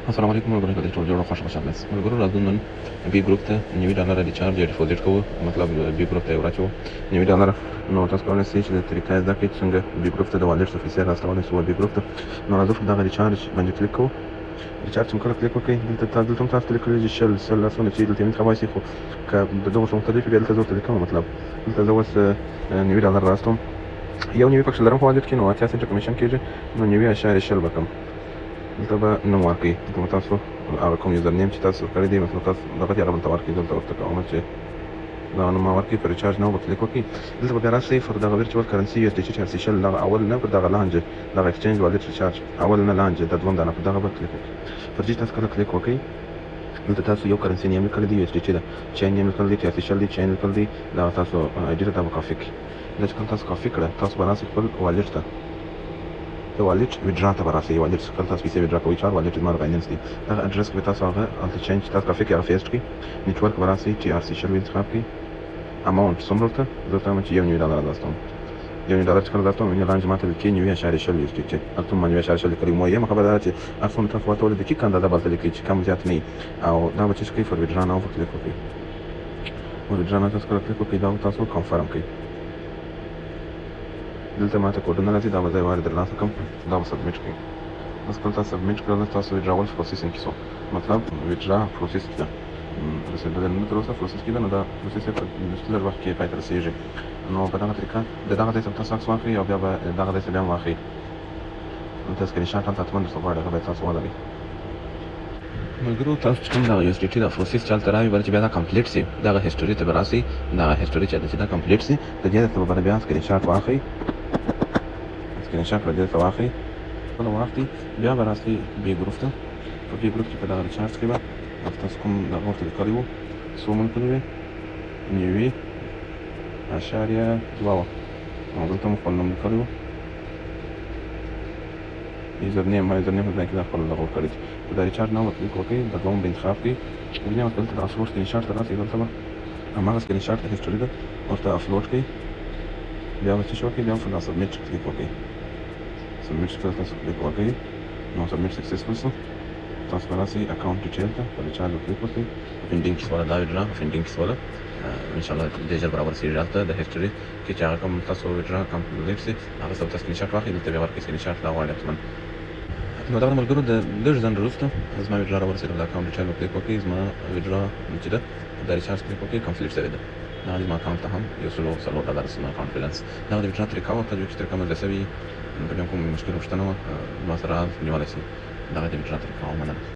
السلام علیکم ملګرو، د ټول جوړ خوښ خوشاله یاست. ملګرو راځو نن بي ګروپ ته $90 ریچارج یا ډیپوزیټ کوو. مطلب بي ګروپ ته یې وراچوو $90. نو تاسو کولی شئ چې د طریقه یې زده کړئ څنګه بي ګروپ ته د والټ څخه پیسې راستولی شو بي ګروپ ته. نو راځو په دغه ریچارج باندې کلیک کوو. ریچارج چې کله کلیک وکړئ دلته هم تاسو ته لیکلي چې شل لاسونه چې دلته یې انتخابولی شئ، خو که د دغو څه مختلف وي بیا دلته زه ورته لیکم. مطلب دلته زه اوس $90 راستوم، یو نوي پکښې لرم په والټ کې، نو 80 سنټه کمیشن کېږي، نو 90.0 به کړم. دلته به نوم ورکړئ، دلته به تاسو هغه کوم یوزر نیم چې تاسو کړی دی، مطلب تاسو دغه دی هغه دلته ورکړئ. دلته ورته کوم چې دغه نوم ورکړئ، په ریچارج نو به کلیک وکړئ. دلته به بیا راشئ پر دغه ورچوال کرنسي USDT چې RC10 دغه اول نه پر دغه لاندې دغه اکسچینج والټ ریچارج اول نه لاندې د دویم دانه په دغه به کلیک وکړئ. پر دې تاسو کله کلیک وکړئ دلته تاسو یو کرنسي نیم لیکلی دی USDT ده، چین نیم لیکلی دی، RC10 دی، چین لیکلی دی، دغه تاسو ID ده، دا به کاپي کړئ. دا چې کوم تاسو کاپي کړه تاسو به راشئ خپل والټ ته، د والټ ویډرا ته به راشئ. والټ کله تاسو پیسې ویډرا کوئ، چار والټ زما د بایننس دی، دغه اډرس کې به تاسو هغه هلته چینج تاسو کافي کې هغه پیسټ کړئ. نیټورک به راشئ چې RC10 انتخاب کړئ. اماونټ څومره ورته زه ورته وایم چې $1 راستوم. $1 چې کله راستوم رانج ماته لیکي 90.0 USDT، هلته ما 90.0 لیکلي. مهمه خبره دا چې هر څومره تاسو ورته ولیکئ که اندازه به هلته لیکئ چې کم زیات نه وي. او دا به چې کوئ پر ویډرا ناو به کلیک وکړئ. ویډرا ناو تاسو کله کلیک وکړئ دا به تاسو کنفرم کړئ. دلته ماته کوډونه راځي، دا به زه یې وارې درلاسه کړم، دا به سبمیټ کړئ. بس کله تاسو سبمیټ کړل تاسو ویډراول پروسیسینګ کې شو، مطلب ویډرا پروسیس کې ده، رسېدلی نه تر اوسه پروسس کې ده، نو دا پروسس یې په لږ وخت کې پای ته رسېږي. نو په دغه طریقه د دغه ځای څخه تاسو عکس واخلئ او بیا به دغه ځای څخه بیا هم واخلئ. دلته سکرین شاټ هلته حتما درته غواړي، هغه باید تاسو ولرئ. ملګرو تاسو چې کوم دغه USDT دا پروسس چې هلته راوي بله چې بیا دا کمپلیټ سي، دغه هسټوري ته به راسئ. دغه هسټوري چې ده چې دا کمپلیټ سي د دې درته به بیا سکرین شاټ واخلئ. سکرین شاټ به دې درته واخلئ، کله واخلئ بیا به راسئ بي ګروپ ته. په بي ګروپ کې په دغه ریچارج کې به تاسو کوم دغه ورته لیکلی وو څو مو لیکلي وې 90.2 او دلته مو خپل نوم لیکلی وو، یوزر نیم په ځای کې دا خپل دغه ورکړی دی. په دا ریچارج ناو به کلیک وکړئ، د دویم به انتخاب کړئ. بیا به دلته د افلوډ سکرین شاټ ته راسئ، دلته به هماغه سکرین شاټ د هسټوري ده ورته افلوډ کړئ. بیا به څه شی وکړئ، بیا به په سبمیټ کلیک وکړئ. سبمیټ چې کله تاسو کلیک وکړئ نو سبمیټ سکسسفل شو. تاسو به راسئ اکاونټ ډیټیل ته، په ریچارج به کلیک وکړئ. پینډینګ کې سواله دا ویډرا پینډینګ کې سواله انشاءالله ډېر ژر برابر سي هلته د هسټوري کې چې هغه کوم تاسو ویډرا کمپلیټ سي هغه څه ته سکرین شاټ واخلئ، دلته بیا ورکړئ سکرین شاټ دا غواړي حتما. نو دغه ملګرو د لږ ځنډ وروسته زما ویډرا راورسېده، د اکاونټ ډیټیل به کلیک وکړئ. زما ویډرا چې ده د ریچارج کلیک وکړئ کمپلیټ شوې ده. دغه زما اکاونټ ته هم $104 زما اکاونټ بیلنس. دغه د ویډرا طریقه وه، تاسو چې طریقه مو زده شوې وي، که بیا کوم مشکل پوښتنه وه ما سره نیولی شئ. دغه د ویډرا طریقه وه. مننه.